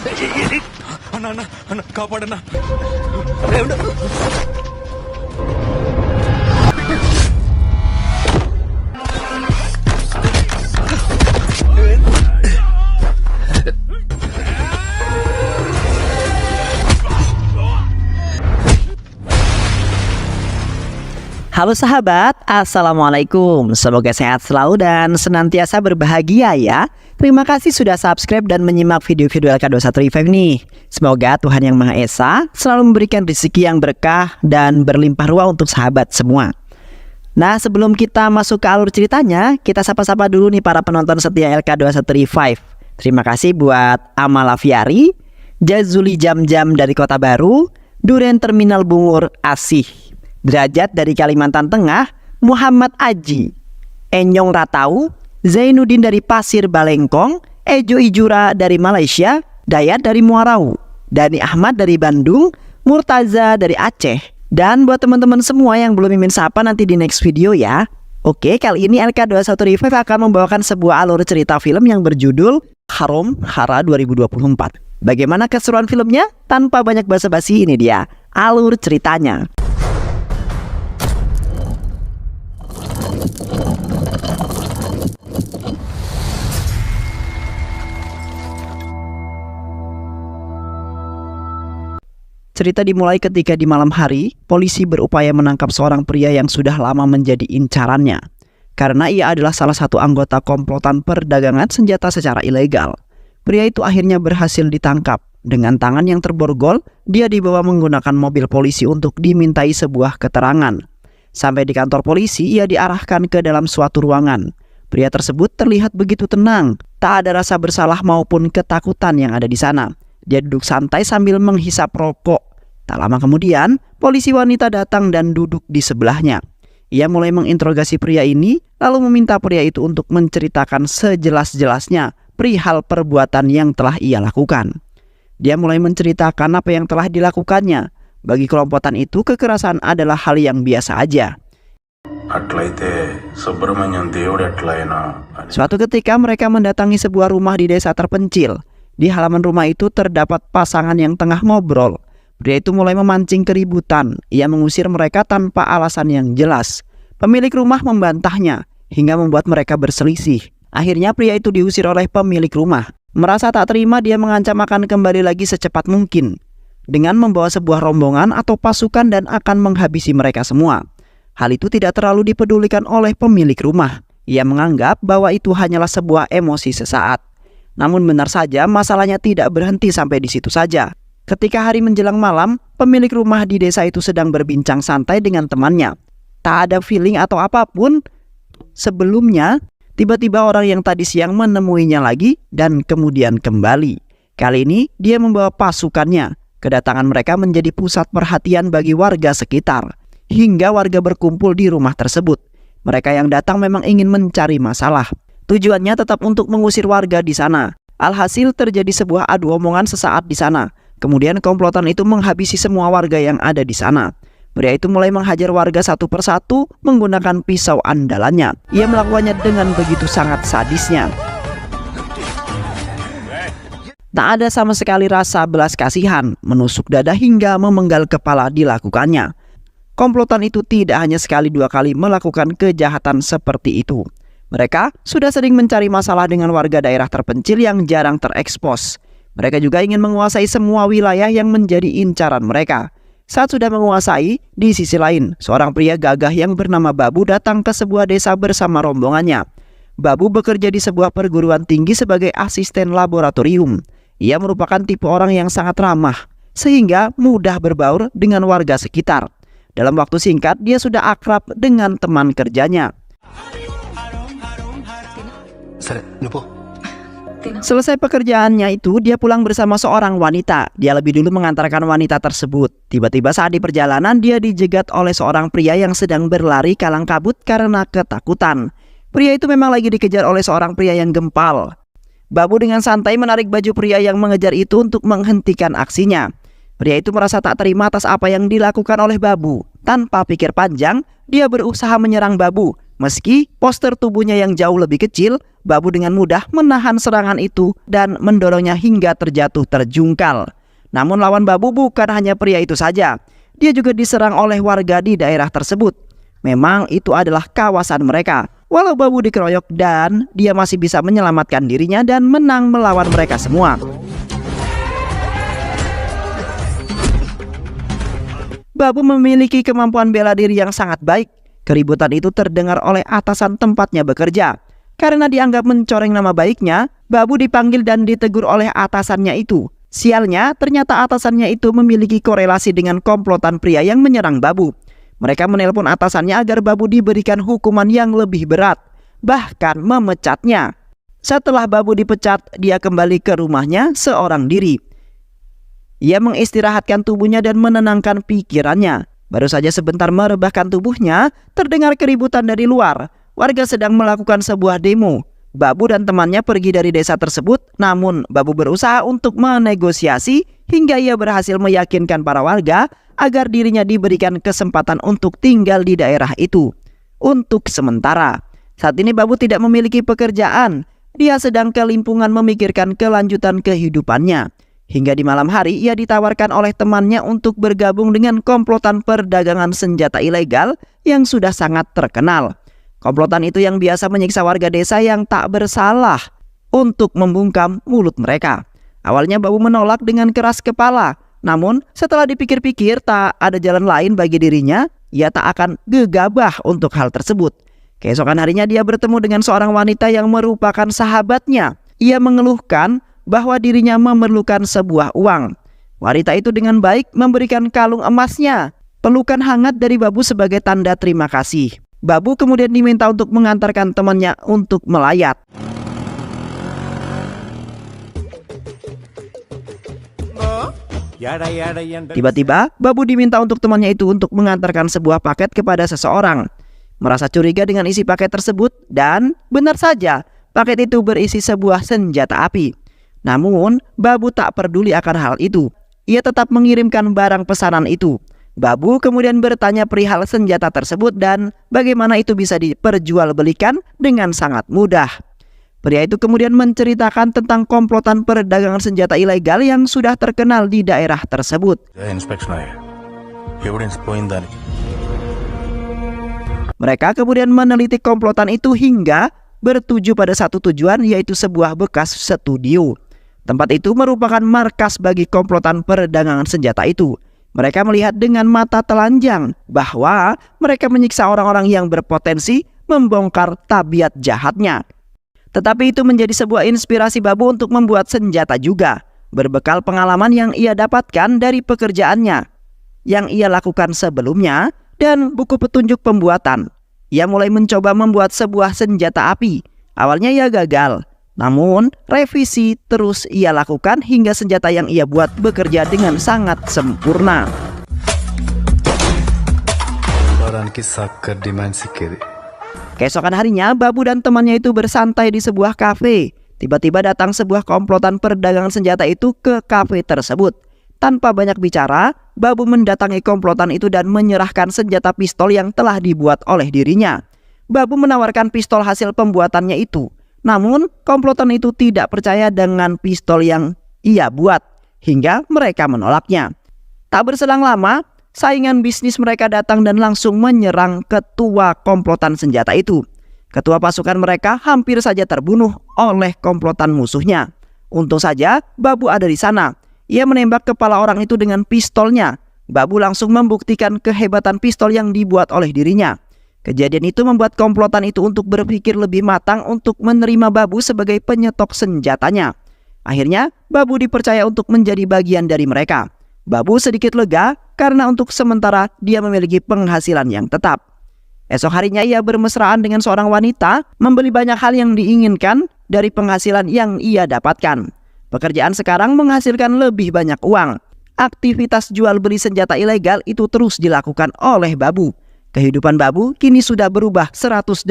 అన్న కాపాడన్నా. Halo sahabat, Assalamualaikum. Semoga sehat selalu dan senantiasa berbahagia ya. Terima kasih sudah subscribe dan menyimak video-video LK21 Revive nih. Semoga Tuhan Yang Maha Esa selalu memberikan rezeki yang berkah dan berlimpah ruah untuk sahabat semua. Nah, sebelum kita masuk ke alur ceritanya, kita sapa-sapa dulu nih para penonton setia LK21 Revive. Terima kasih buat Amal Afiari, Jazuli Jam-Jam dari Kota Baru, Duren Terminal Bungur Asih, Derajat dari Kalimantan Tengah, Muhammad Aji, Enyong Ratau, Zainuddin dari Pasir Balengkong, Ejo Ijura dari Malaysia, Dayat dari Muarau, Dani Ahmad dari Bandung, Murtaza dari Aceh. Dan buat teman-teman semua yang belum mimin sapa nanti di next video ya. Oke, kali ini LK21 Revive akan membawakan sebuah alur cerita film yang berjudul Harom Hara 2024. Bagaimana keseruan filmnya? Tanpa banyak basa-basi, ini dia alur ceritanya. Cerita dimulai ketika di malam hari, polisi berupaya menangkap seorang pria yang sudah lama menjadi incarannya. Karena ia adalah salah satu anggota komplotan perdagangan senjata secara ilegal. Pria itu akhirnya berhasil ditangkap. Dengan tangan yang terborgol, dia dibawa menggunakan mobil polisi untuk dimintai sebuah keterangan. Sampai di kantor polisi, ia diarahkan ke dalam suatu ruangan. Pria tersebut terlihat begitu tenang, tak ada rasa bersalah maupun ketakutan yang ada di sana. Dia duduk santai sambil menghisap rokok. Tak lama kemudian, polisi wanita datang dan duduk di sebelahnya. Ia mulai menginterogasi pria ini, lalu meminta pria itu untuk menceritakan sejelas-jelasnya perihal perbuatan yang telah ia lakukan. Dia mulai menceritakan apa yang telah dilakukannya. Bagi kelompokan itu, kekerasan adalah hal yang biasa aja. Suatu ketika mereka mendatangi sebuah rumah di desa terpencil. Di halaman rumah itu terdapat pasangan yang tengah ngobrol. Pria itu mulai memancing keributan. Ia mengusir mereka tanpa alasan yang jelas. Pemilik rumah membantahnya hingga membuat mereka berselisih. Akhirnya pria itu diusir oleh pemilik rumah. Merasa tak terima, dia mengancam akan kembali lagi secepat mungkin dengan membawa sebuah rombongan atau pasukan dan akan menghabisi mereka semua. Hal itu tidak terlalu dipedulikan oleh pemilik rumah. Ia menganggap bahwa itu hanyalah sebuah emosi sesaat. Namun benar saja masalahnya tidak berhenti sampai di situ saja. Ketika hari menjelang malam, pemilik rumah di desa itu sedang berbincang santai dengan temannya. Tak ada feeling atau apapun sebelumnya, tiba-tiba orang yang tadi siang menemuinya lagi dan kemudian kembali. Kali ini dia membawa pasukannya. Kedatangan mereka menjadi pusat perhatian bagi warga sekitar. Hingga warga berkumpul di rumah tersebut. Mereka yang datang memang ingin mencari masalah. Tujuannya tetap untuk mengusir warga di sana. Alhasil terjadi sebuah adu omongan sesaat di sana. Kemudian komplotan itu menghabisi semua warga yang ada di sana. Pria itu mulai menghajar warga satu persatu menggunakan pisau andalannya. Ia melakukannya dengan begitu sangat sadisnya. Tak ada sama sekali rasa belas kasihan, menusuk dada hingga memenggal kepala dilakukannya. Komplotan itu tidak hanya sekali dua kali melakukan kejahatan seperti itu. Mereka sudah sering mencari masalah dengan warga daerah terpencil yang jarang terekspos. Mereka juga ingin menguasai semua wilayah yang menjadi incaran mereka. Saat sudah menguasai, di sisi lain, seorang pria gagah yang bernama Babu datang ke sebuah desa bersama rombongannya. Babu bekerja di sebuah perguruan tinggi sebagai asisten laboratorium. Ia merupakan tipe orang yang sangat ramah, sehingga mudah berbaur dengan warga sekitar. Dalam waktu singkat, dia sudah akrab dengan teman kerjanya. Selesai pekerjaannya itu, dia pulang bersama seorang wanita. Dia lebih dulu mengantarkan wanita tersebut. Tiba-tiba saat di perjalanan, dia dijegat oleh seorang pria yang sedang berlari kalang kabut karena ketakutan. Pria itu memang lagi dikejar oleh seorang pria yang gempal. Babu dengan santai menarik baju pria yang mengejar itu untuk menghentikan aksinya. Pria itu merasa tak terima atas apa yang dilakukan oleh Babu. Tanpa pikir panjang, dia berusaha menyerang Babu Meski poster tubuhnya yang jauh lebih kecil, Babu dengan mudah menahan serangan itu dan mendorongnya hingga terjatuh terjungkal. Namun lawan Babu bukan hanya pria itu saja. Dia juga diserang oleh warga di daerah tersebut. Memang itu adalah kawasan mereka. Walau Babu dikeroyok dan dia masih bisa menyelamatkan dirinya dan menang melawan mereka semua. Babu memiliki kemampuan bela diri yang sangat baik. Keributan itu terdengar oleh atasan tempatnya bekerja. Karena dianggap mencoreng nama baiknya, Babu dipanggil dan ditegur oleh atasannya itu. Sialnya, ternyata atasannya itu memiliki korelasi dengan komplotan pria yang menyerang Babu. Mereka menelpon atasannya agar Babu diberikan hukuman yang lebih berat, bahkan memecatnya. Setelah Babu dipecat, dia kembali ke rumahnya seorang diri. Ia mengistirahatkan tubuhnya dan menenangkan pikirannya. Baru saja sebentar merebahkan tubuhnya, terdengar keributan dari luar. Warga sedang melakukan sebuah demo. Babu dan temannya pergi dari desa tersebut, namun Babu berusaha untuk menegosiasi hingga ia berhasil meyakinkan para warga agar dirinya diberikan kesempatan untuk tinggal di daerah itu. Untuk sementara, saat ini Babu tidak memiliki pekerjaan. Dia sedang kelimpungan memikirkan kelanjutan kehidupannya. Hingga di malam hari ia ditawarkan oleh temannya untuk bergabung dengan komplotan perdagangan senjata ilegal yang sudah sangat terkenal. Komplotan itu yang biasa menyiksa warga desa yang tak bersalah untuk membungkam mulut mereka. Awalnya Babu menolak dengan keras kepala, namun setelah dipikir-pikir tak ada jalan lain bagi dirinya, ia tak akan gegabah untuk hal tersebut. Keesokan harinya dia bertemu dengan seorang wanita yang merupakan sahabatnya. Ia mengeluhkan bahwa dirinya memerlukan sebuah uang. Wanita itu dengan baik memberikan kalung emasnya. Pelukan hangat dari Babu sebagai tanda terima kasih. Babu kemudian diminta untuk mengantarkan temannya untuk melayat. Tiba-tiba Babu diminta untuk temannya itu untuk mengantarkan sebuah paket kepada seseorang. Merasa curiga dengan isi paket tersebut dan benar saja paket itu berisi sebuah senjata api. Namun Babu tak peduli akan hal itu. Ia tetap mengirimkan barang pesanan itu. Babu kemudian bertanya perihal senjata tersebut dan bagaimana itu bisa diperjualbelikan dengan sangat mudah. Pria itu kemudian menceritakan tentang komplotan perdagangan senjata ilegal yang sudah terkenal di daerah tersebut. Mereka kemudian meneliti komplotan itu hingga bertuju pada satu tujuan, yaitu sebuah bekas studio. Tempat itu merupakan markas bagi komplotan perdagangan senjata itu. Mereka melihat dengan mata telanjang bahwa mereka menyiksa orang-orang yang berpotensi membongkar tabiat jahatnya. Tetapi itu menjadi sebuah inspirasi Babu untuk membuat senjata juga, berbekal pengalaman yang ia dapatkan dari pekerjaannya yang ia lakukan sebelumnya dan buku petunjuk pembuatan. Ia mulai mencoba membuat sebuah senjata api. Awalnya ia gagal, namun revisi terus ia lakukan hingga senjata yang ia buat bekerja dengan sangat sempurna. Keesokan harinya Babu dan temannya itu bersantai di sebuah kafe. Tiba-tiba datang sebuah komplotan perdagangan senjata itu ke kafe tersebut. Tanpa banyak bicara, Babu mendatangi komplotan itu dan menyerahkan senjata pistol yang telah dibuat oleh dirinya. Babu menawarkan pistol hasil pembuatannya itu. Namun komplotan itu tidak percaya dengan pistol yang ia buat hingga mereka menolaknya. Tak berselang lama, saingan bisnis mereka datang dan langsung menyerang ketua komplotan senjata itu. Ketua pasukan mereka hampir saja terbunuh oleh komplotan musuhnya. Untung saja Babu ada di sana. Ia menembak kepala orang itu dengan pistolnya. Babu langsung membuktikan kehebatan pistol yang dibuat oleh dirinya. Kejadian itu membuat komplotan itu untuk berpikir lebih matang untuk menerima Babu sebagai penyetok senjatanya. Akhirnya Babu dipercaya untuk menjadi bagian dari mereka. Babu sedikit lega karena untuk sementara dia memiliki penghasilan yang tetap. Esok harinya ia bermesraan dengan seorang wanita, membeli banyak hal yang diinginkan dari penghasilan yang ia dapatkan. Pekerjaan sekarang menghasilkan lebih banyak uang. Aktivitas jual beli senjata ilegal itu terus dilakukan oleh Babu. Kehidupan Babu kini sudah berubah 180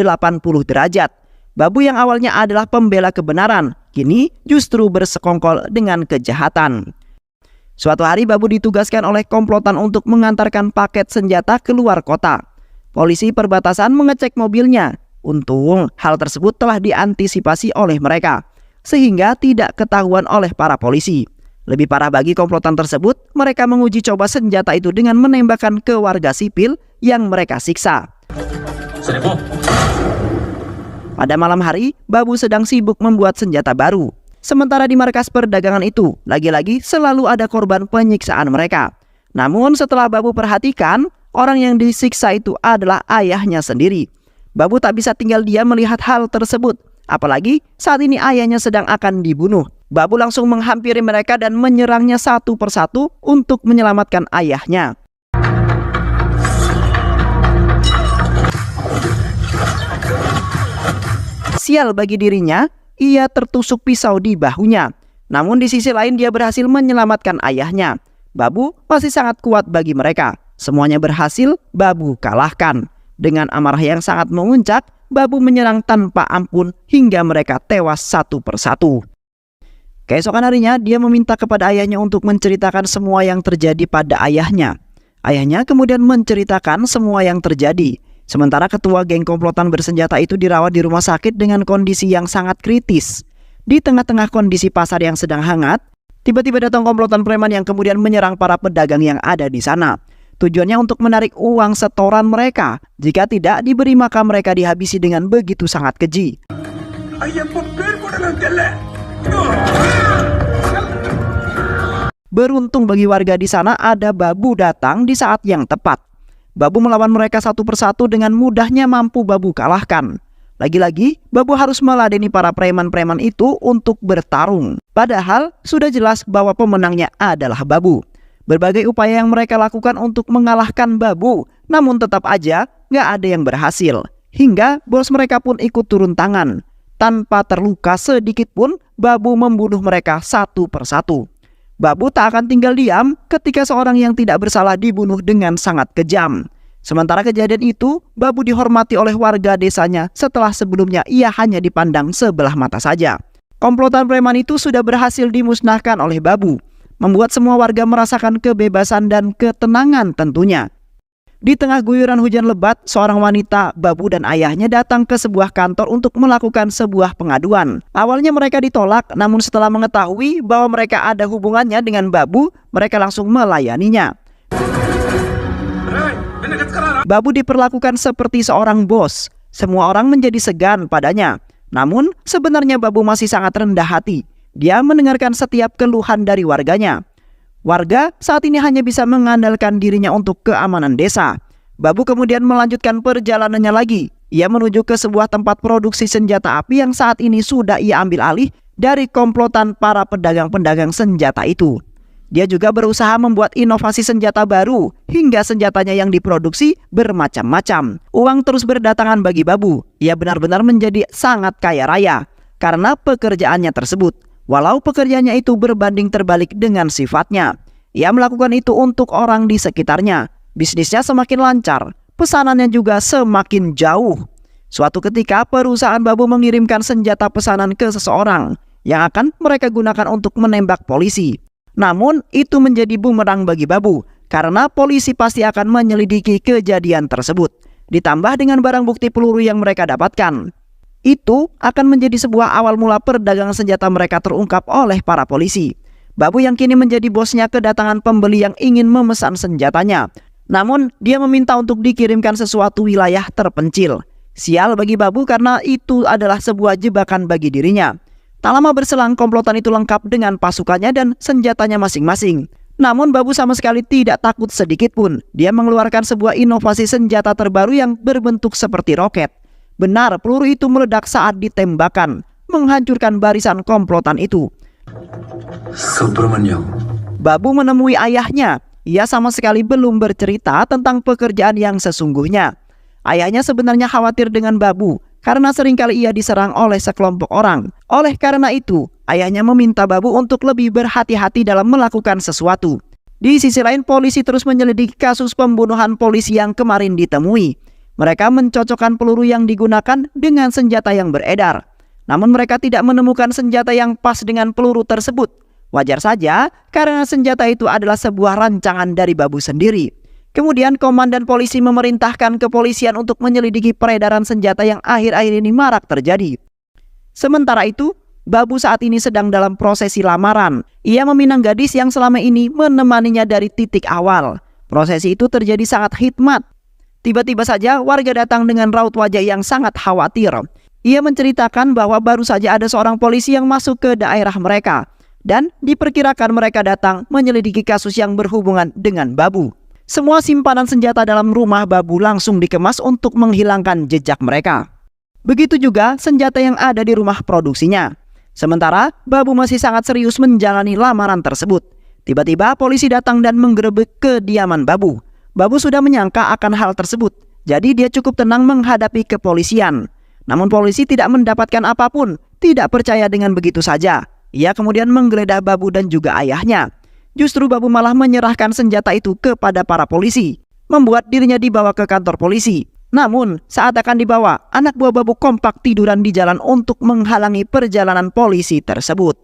derajat. Babu yang awalnya adalah pembela kebenaran, kini justru bersekongkol dengan kejahatan. Suatu hari Babu ditugaskan oleh komplotan untuk mengantarkan paket senjata keluar kota. Polisi perbatasan mengecek mobilnya. Untung hal tersebut telah diantisipasi oleh mereka, sehingga tidak ketahuan oleh para polisi. Lebih parah bagi komplotan tersebut, mereka menguji coba senjata itu dengan menembakkan ke warga sipil yang mereka siksa. Pada malam hari, Babu sedang sibuk membuat senjata baru. Sementara di markas perdagangan itu, lagi-lagi selalu ada korban penyiksaan mereka. Namun setelah Babu perhatikan, orang yang disiksa itu adalah ayahnya sendiri. Babu tak bisa tinggal diam melihat hal tersebut. Apalagi saat ini ayahnya sedang akan dibunuh. Babu langsung menghampiri mereka dan menyerangnya satu persatu untuk menyelamatkan ayahnya. Sial bagi dirinya, ia tertusuk pisau di bahunya. Namun di sisi lain dia berhasil menyelamatkan ayahnya. Babu masih sangat kuat bagi mereka. Semuanya berhasil Babu kalahkan. Dengan amarah yang sangat memuncak, Babu menyerang tanpa ampun hingga mereka tewas satu persatu. Keesokan harinya dia meminta kepada ayahnya untuk menceritakan semua yang terjadi pada ayahnya. Ayahnya kemudian menceritakan semua yang terjadi. Sementara ketua geng komplotan bersenjata itu dirawat di rumah sakit dengan kondisi yang sangat kritis. Di tengah-tengah kondisi pasar yang sedang hangat, tiba-tiba datang komplotan preman yang kemudian menyerang para pedagang yang ada di sana. Tujuannya untuk menarik uang setoran mereka. Jika tidak diberi maka mereka dihabisi dengan begitu sangat keji. Beruntung bagi warga di sana ada Babu datang di saat yang tepat. Babu melawan mereka satu persatu dengan mudahnya mampu Babu kalahkan. Lagi-lagi, Babu harus meladeni para preman-preman itu untuk bertarung. Padahal, sudah jelas bahwa pemenangnya adalah Babu. Berbagai upaya yang mereka lakukan untuk mengalahkan Babu, namun tetap aja nggak ada yang berhasil. Hingga bos mereka pun ikut turun tangan. Tanpa terluka sedikit pun, Babu membunuh mereka satu persatu. Babu tak akan tinggal diam ketika seorang yang tidak bersalah dibunuh dengan sangat kejam. Sementara kejadian itu, Babu dihormati oleh warga desanya setelah sebelumnya ia hanya dipandang sebelah mata saja. Komplotan preman itu sudah berhasil dimusnahkan oleh Babu, membuat semua warga merasakan kebebasan dan ketenangan tentunya. Di tengah guyuran hujan lebat, seorang wanita, Babu dan ayahnya datang ke sebuah kantor untuk melakukan sebuah pengaduan. Awalnya mereka ditolak, namun setelah mengetahui bahwa mereka ada hubungannya dengan Babu, mereka langsung melayaninya. Babu diperlakukan seperti seorang bos. Semua orang menjadi segan padanya. Namun sebenarnya Babu masih sangat rendah hati. Dia mendengarkan setiap keluhan dari warganya. Warga saat ini hanya bisa mengandalkan dirinya untuk keamanan desa. Babu kemudian melanjutkan perjalanannya lagi. Ia menuju ke sebuah tempat produksi senjata api yang saat ini sudah ia ambil alih dari komplotan para pedagang-pedagang senjata itu. Dia juga berusaha membuat inovasi senjata baru hingga senjatanya yang diproduksi bermacam-macam. Uang terus berdatangan bagi Babu. Ia benar-benar menjadi sangat kaya raya karena pekerjaannya tersebut. Walau pekerjaannya itu berbanding terbalik dengan sifatnya. Ia melakukan itu untuk orang di sekitarnya. Bisnisnya semakin lancar, pesanannya juga semakin jauh. Suatu ketika perusahaan Babu mengirimkan senjata pesanan ke seseorang yang akan mereka gunakan untuk menembak polisi. Namun itu menjadi bumerang bagi Babu karena polisi pasti akan menyelidiki kejadian tersebut. Ditambah dengan barang bukti peluru yang mereka dapatkan. Itu akan menjadi sebuah awal mula perdagangan senjata mereka terungkap oleh para polisi. Babu yang kini menjadi bosnya kedatangan pembeli yang ingin memesan senjatanya. Namun dia meminta untuk dikirimkan sesuatu wilayah terpencil. Sial bagi Babu karena itu adalah sebuah jebakan bagi dirinya. Tak lama berselang komplotan itu lengkap dengan pasukannya dan senjatanya masing-masing. Namun Babu sama sekali tidak takut sedikit pun. Dia mengeluarkan sebuah inovasi senjata terbaru yang berbentuk seperti roket. Benar, peluru itu meledak saat ditembakkan, menghancurkan barisan komplotan itu. Babu menemui ayahnya. Ia sama sekali belum bercerita tentang pekerjaan yang sesungguhnya. Ayahnya sebenarnya khawatir dengan Babu karena seringkali ia diserang oleh sekelompok orang. Oleh karena itu, ayahnya meminta Babu untuk lebih berhati-hati dalam melakukan sesuatu. Di sisi lain, polisi terus menyelidiki kasus pembunuhan polisi yang kemarin ditemui. Mereka mencocokkan peluru yang digunakan dengan senjata yang beredar. Namun mereka tidak menemukan senjata yang pas dengan peluru tersebut. Wajar saja karena senjata itu adalah sebuah rancangan dari Babu sendiri. Kemudian komandan polisi memerintahkan kepolisian untuk menyelidiki peredaran senjata yang akhir-akhir ini marak terjadi. Sementara itu, Babu saat ini sedang dalam prosesi lamaran. Ia meminang gadis yang selama ini menemaninya dari titik awal. Prosesi itu terjadi sangat hikmat. Tiba-tiba saja warga datang dengan raut wajah yang sangat khawatir. Ia menceritakan bahwa baru saja ada seorang polisi yang masuk ke daerah mereka. Dan diperkirakan mereka datang menyelidiki kasus yang berhubungan dengan Babu. Semua simpanan senjata dalam rumah Babu langsung dikemas untuk menghilangkan jejak mereka. Begitu juga senjata yang ada di rumah produksinya. Sementara Babu masih sangat serius menjalani lamaran tersebut. Tiba-tiba polisi datang dan menggerebek kediaman Babu. Babu sudah menyangka akan hal tersebut. Jadi dia cukup tenang menghadapi kepolisian. Namun polisi tidak mendapatkan apapun. Tidak percaya dengan begitu saja. Ia kemudian menggeledah Babu dan juga ayahnya. Justru Babu malah menyerahkan senjata itu kepada para polisi, membuat dirinya dibawa ke kantor polisi. Namun, saat akan dibawa, anak buah Babu kompak tiduran di jalan untuk menghalangi perjalanan polisi tersebut.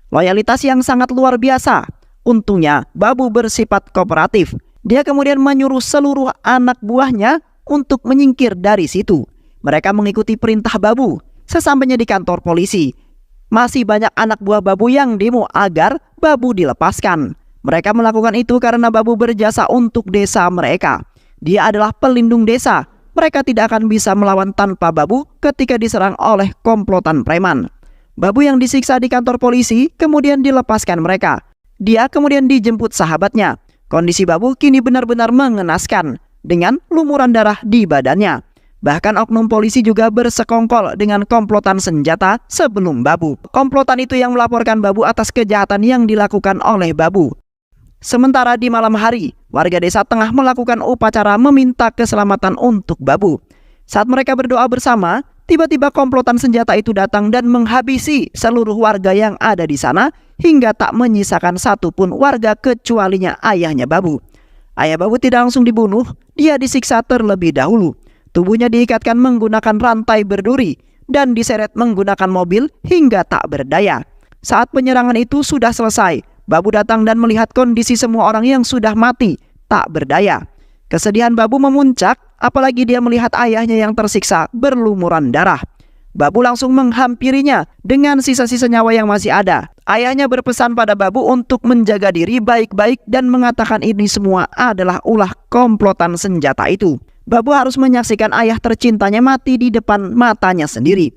Loyalitas yang sangat luar biasa. Untungnya, Babu bersifat kooperatif. Dia kemudian menyuruh seluruh anak buahnya untuk menyingkir dari situ. Mereka mengikuti perintah Babu. Sesampainya di kantor polisi, masih banyak anak buah Babu yang demo agar Babu dilepaskan. Mereka melakukan itu karena Babu berjasa untuk desa mereka. Dia adalah pelindung desa. Mereka tidak akan bisa melawan tanpa Babu ketika diserang oleh komplotan preman. Babu yang disiksa di kantor polisi kemudian dilepaskan mereka. Dia kemudian dijemput sahabatnya. Kondisi Babu kini benar-benar mengenaskan dengan lumuran darah di badannya. Bahkan oknum polisi juga bersekongkol dengan komplotan senjata sebelum Babu. Komplotan itu yang melaporkan Babu atas kejahatan yang dilakukan oleh Babu. Sementara di malam hari, warga desa tengah melakukan upacara meminta keselamatan untuk Babu. Saat mereka berdoa bersama, tiba-tiba komplotan senjata itu datang dan menghabisi seluruh warga yang ada di sana hingga tak menyisakan satupun warga kecualinya ayahnya Babu. Ayah Babu tidak langsung dibunuh, dia disiksa terlebih dahulu. Tubuhnya diikatkan menggunakan rantai berduri dan diseret menggunakan mobil hingga tak berdaya. Saat penyerangan itu sudah selesai, Babu datang dan melihat kondisi semua orang yang sudah mati, tak berdaya. Kesedihan Babu memuncak, apalagi dia melihat ayahnya yang tersiksa berlumuran darah. Babu langsung menghampirinya dengan sisa-sisa nyawa yang masih ada. Ayahnya berpesan pada Babu untuk menjaga diri baik-baik dan mengatakan ini semua adalah ulah komplotan senjata itu. Babu harus menyaksikan ayah tercintanya mati di depan matanya sendiri.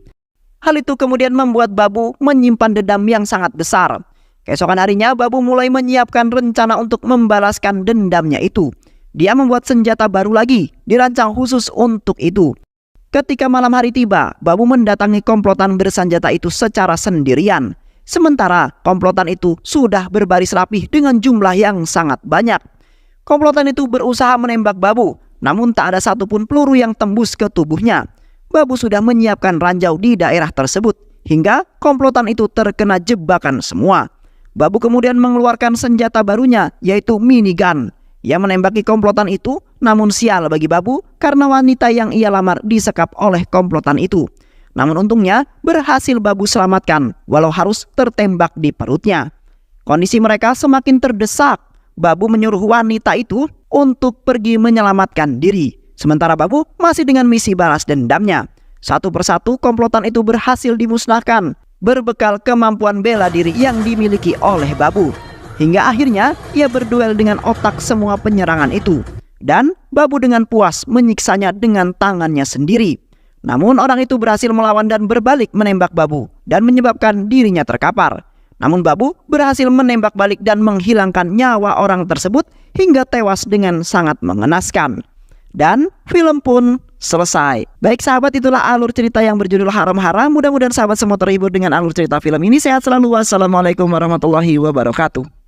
Hal itu kemudian membuat Babu menyimpan dendam yang sangat besar. Keesokan harinya Babu mulai menyiapkan rencana untuk membalaskan dendamnya itu. Dia membuat senjata baru lagi, dirancang khusus untuk itu. Ketika malam hari tiba, Babu mendatangi komplotan bersenjata itu secara sendirian. Sementara komplotan itu sudah berbaris rapih dengan jumlah yang sangat banyak. Komplotan itu berusaha menembak Babu, namun tak ada satupun peluru yang tembus ke tubuhnya. Babu sudah menyiapkan ranjau di daerah tersebut, hingga komplotan itu terkena jebakan semua. Babu kemudian mengeluarkan senjata barunya, yaitu minigun. Ia menembaki komplotan itu, namun sial bagi Babu karena wanita yang ia lamar disekap oleh komplotan itu. Namun untungnya berhasil Babu selamatkan, walau harus tertembak di perutnya. Kondisi mereka semakin terdesak. Babu menyuruh wanita itu untuk pergi menyelamatkan diri. Sementara Babu masih dengan misi balas dendamnya. Satu persatu komplotan itu berhasil dimusnahkan, berbekal kemampuan bela diri yang dimiliki oleh Babu. Hingga akhirnya ia berduel dengan otak semua penyerangan itu. Dan Babu dengan puas menyiksanya dengan tangannya sendiri. Namun orang itu berhasil melawan dan berbalik menembak Babu dan menyebabkan dirinya terkapar. Namun Babu berhasil menembak balik dan menghilangkan nyawa orang tersebut hingga tewas dengan sangat mengenaskan. Dan film pun selesai. Baik sahabat, itulah alur cerita yang berjudul Haram Haram. Mudah-mudahan sahabat semua terhibur dengan alur cerita film ini. Sehat selalu. Wassalamualaikum warahmatullahi wabarakatuh.